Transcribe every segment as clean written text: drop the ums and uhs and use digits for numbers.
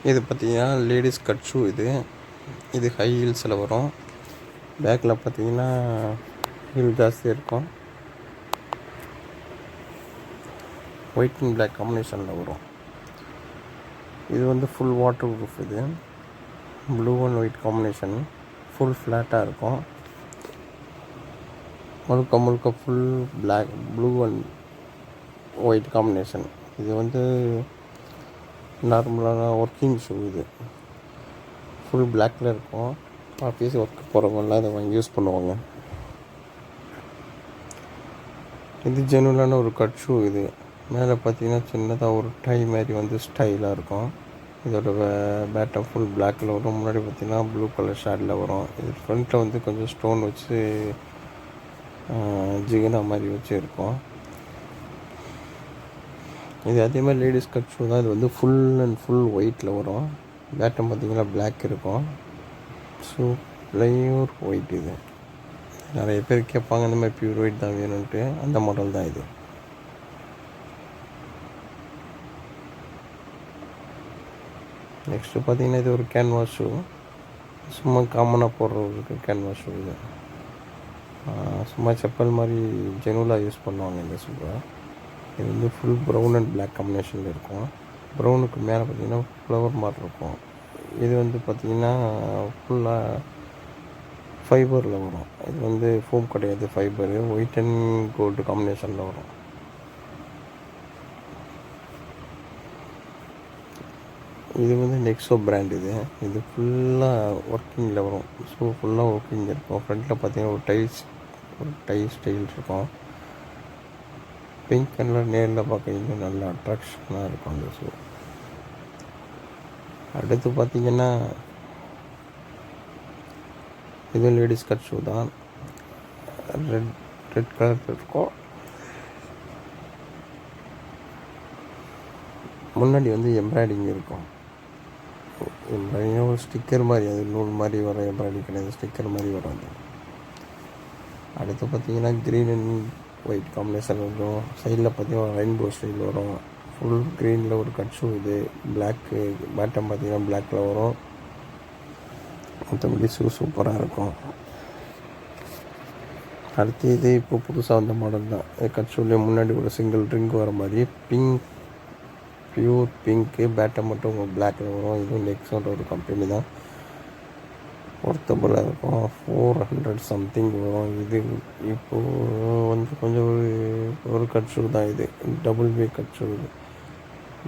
இது பார்த்தீங்கன்னா ladies cut shoe. இது ஹை ஹீல்ஸில் வரும். பேக்கில் பார்த்தீங்கன்னா ஹீல் ஜாஸ்தி இருக்கும். ஒயிட் அண்ட் பிளாக் காம்பினேஷனில் வரும். இது வந்து ஃபுல் வாட்டர் ப்ரூஃப். இது blue and white combination. Full ஃப்ளாட்டாக இருக்கும். முழுக்க முழுக்க full black blue and white combination. இது வந்து நார்மலான ஒர்க்கிங் ஷூ. இது ஃபுல் பிளாக்கில் இருக்கும். ஆஃபீஸ் ஒர்க்கு போகிறவங்கலாம் இதை வாங்கி யூஸ் பண்ணுவாங்க. இது ஜெனுவலான ஒரு கட் ஷூ. இது மேலே பார்த்தீங்கன்னா சின்னதாக ஒரு டை மாதிரி வந்து ஸ்டைலாக இருக்கும். இதோட பேட்டம் ஃபுல் பிளாக்கில் வரும். முன்னாடி பார்த்தீங்கன்னா ப்ளூ கலர் ஷேடில் வரும். இது ஃப்ரண்ட்டில் வந்து கொஞ்சம் ஸ்டோன் வச்சு ஜிகினா மாதிரி வச்சு இருக்கும். இது அதே மாதிரி லேடிஸ் கட் ஷூ தான். இது வந்து ஃபுல் அண்ட் ஃபுல் ஒயிட்டில் வரும். பேட்டம் பார்த்தீங்கன்னா பிளாக் இருக்கும். So pure white. இது நிறைய பேர் கேட்பாங்க இந்த மாதிரி பியூர் ஒயிட் தான் வேணும்ன்ட்டு. அந்த மாடல் தான் இது. நெக்ஸ்ட்டு பார்த்தீங்கன்னா இது ஒரு கேன்வாஸ் ஷூ. சும்மா காமனாக போடுறவங்களுக்கு கேன்வாஸ் ஷூ. இது சும்மா செப்பல் மாதிரி ஜெனுவலாக யூஸ் பண்ணுவாங்க இந்த ஷூவை. இது வந்து ஃபுல் ப்ரௌன் அண்ட் பிளாக் காம்பினேஷனில் இருக்கும். ப்ரௌனுக்கு மேலே பார்த்திங்கன்னா ஃப்ளவர் மாதிரி இருக்கும். இது வந்து பார்த்திங்கன்னா ஃபுல்லாக ஃபைபரில் வரும். இது வந்து ஃபோம் கிடையாது, ஃபைபரு. ஒயிட் அண்ட் கோல்டு காம்பினேஷனில் வரும். இது வந்து நெக்ஸோ பிராண்ட். இது ஃபுல்லாக ஒர்க்கிங்கில் வரும். ஸோ ஃபுல்லாக ஒர்க்கிங் இருக்கும். ஃப்ரண்ட்டில் பார்த்தீங்கன்னா ஒரு டை ஸ்டைல் இருக்கும். பிங்க் கலர் நேரில் பார்க்க இன்னும் நல்ல அட்ராக்ஷனாக இருக்கும் அந்த ஷூ. அடுத்து பார்த்திங்கன்னா இது லேடிஸ் கட் ஷூ தான். ரெட் கலர் இருக்கும். முன்னாடி வந்து எம்ப்ராய்டிங் இருக்கும். எம்ப்ராய்டிங் ஒரு ஸ்டிக்கர் மாதிரி, அது நூல் மாதிரி வர எம்ப்ராய்டிங் கிடையாது, ஸ்டிக்கர் மாதிரி வரும் அது. அடுத்து பார்த்திங்கன்னா க்ரீன் அண்ட் ஒயிட் காம்பினேஷன் வரும். சைடில் பார்த்திங்கன்னா ரெயின்போ ஸ்டைல் வரும். ஃபுல் க்ரீனில் ஒரு கட் ஷூ. இது பிளாக்கு பேட்டம் பார்த்திங்கன்னா பிளாக்கில் வரும். மற்றபடி ஷூ சூப்பராக இருக்கும். அடுத்து இது இப்போ புதுசாக வந்த மாடல் தான். கட் ஷூலேயே முன்னாடி ஒரு சிங்கிள் ட்ரிங்க் வர மாதிரி பியூர் பிங்க்கு. பேட்டை மட்டும் பிளாக்கில் வரும். இதுவும் நெக்ஸோட ஒரு கம்பெனி தான். ஒர்த்தபுளாக இருக்கும். 400 சம்திங் வரும். இது இப்போது வந்து கொஞ்சம் ஒரு கட் ஷூ தான். இது டபுள் வே கட் ஷூ. இது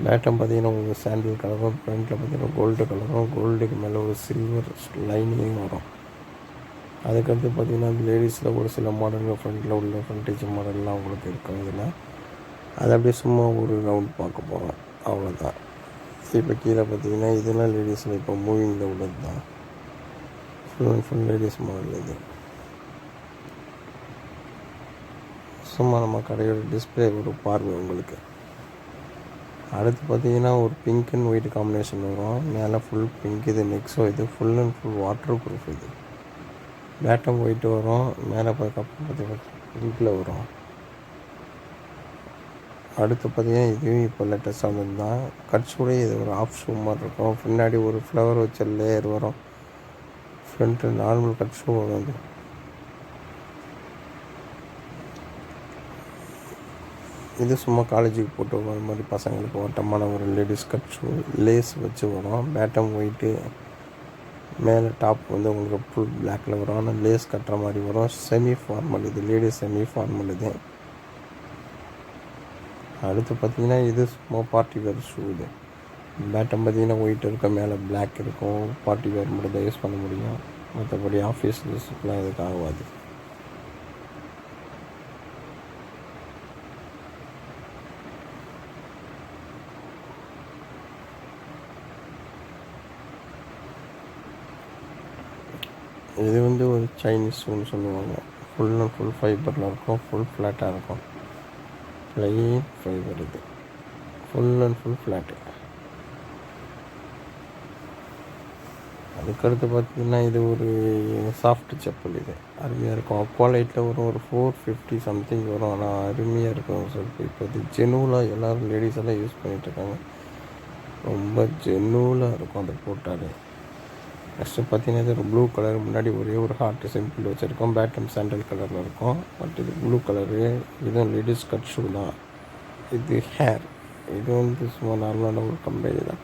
பேட்டம் பார்த்திங்கன்னா உங்களுக்கு சாண்டில் கலரும். ஃப்ரண்ட்டில் பார்த்திங்கன்னா கோல்டு கலரும். கோல்டுக்கு மேலே ஒரு சில்வர் லைனிங் வரும். அதுக்கடுத்து பார்த்திங்கன்னா லேடிஸில் ஒரு சில மாடல்கள் ஃப்ரண்ட்டில் உள்ள ஃப்ரண்டேஜ் மாடல்லாம் உங்களுக்கு இருக்கும். இதில் அதை அப்படியே சும்மா ஒரு ரவுண்ட் பார்க்க போகிறோம், அவ்வளோதான். இப்போ கீழே பார்த்திங்கன்னா இதெல்லாம் லேடிஸில் இப்போ மூவிங்கில் உள்ளது தான். Full and full ladies model. இது சும்மா நம்ம கடையோட டிஸ்பிளே ஒரு பார்வை உங்களுக்கு. அடுத்து பார்த்திங்கன்னா ஒரு பிங்க் அண்ட் ஒயிட் காம்பினேஷன் வரும். மேலே ஃபுல் பிங்க். இது நெக்ஸோ. இது full and full waterproof. இது பேட்டம் ஒயிட் வரும். மேலே பார்த்திங்கன்னா பிங்க்கில் வரும். அடுத்து பார்த்திங்கன்னா இதுவும் இப்போ லேட்டஸ்ட்டாக வந்தது தான். கட் ஷூலே இது ஒரு ஆஃப் ஷூ மாதிரி இருக்கும். பின்னாடி ஒரு ஃப்ளவர் வச்ச லேயர் வரும். ஃப்ரண்ட்டு நார்மல் கட் ஷூ வரும். இது சும்மா காலேஜுக்கு போட்டு வர மாதிரி பசங்களுக்கு ஓட்டமான ஒரு லேடிஸ் கட் ஷூ. லேஸ் வச்சு வரும். பேட்டம் ஒயிட்டு. மேலே டாப் வந்து உங்களுக்கு ஃபுல் பிளாக்கில் வரும். ஆனால் லேஸ் கட்டுற மாதிரி வரும். Semi formal. இது லேடிஸ் செமி ஃபார்மல். இது அடுத்து பார்த்திங்கன்னா இது சும்மா பார்ட்டி வேர் ஷூ. இது பேட்டம் பார்த்திங்கன்னா ஒயிட் இருக்கும், மேலே பிளாக் இருக்கும். பார்ட்டி வேர் மட்டும் தான் யூஸ் பண்ண முடியும். மற்றபடி ஆஃபீஸ் யூஸ்லாம் இதுக்கு ஆகாது. இது வந்து ஒரு சைனீஸ் ஷூன்னு சொல்லுவாங்க. ஃபுல் அண்ட் ஃபுல் ஃபைபரில் இருக்கும். ஃபுல் ஃப்ளாட்டாக இருக்கும். Plain fibre. இது ஃபுல் அண்ட் ஃபுல் ஃப்ளாட்டு. அதுக்கடுத்து பார்த்திங்கன்னா இது ஒரு சாஃப்ட் செப்பல். இது அருமையாக இருக்கும். அக்வாலைட்டில் வரும். ஒரு 450 சம்திங் வரும். ஆனால் அருமையாக இருக்கும் சொல்லிட்டு. இப்போ இது ஜெனுவலாக எல்லோரும் லேடிஸ் எல்லாம் யூஸ் பண்ணிகிட்ருக்காங்க. ரொம்ப ஜென்னுவலாக இருக்கும் அதை போட்டாலே. நெக்ஸ்ட்டு பார்த்தீங்கன்னா இது ஒரு ப்ளூ கலர், முன்னாடி ஒரே ஒரு ஹார்ட் சிம்பிள் வச்சுருக்கோம். பேட்டம் சாண்டல் கலரில் இருக்கும். பட் இது ப்ளூ கலரு. இதுவும் லேடிஸ் கட் ஷூ தான். இது ஹேர். இது வந்து சும்மா நார்மலான ஒரு கம்பெனி தான்.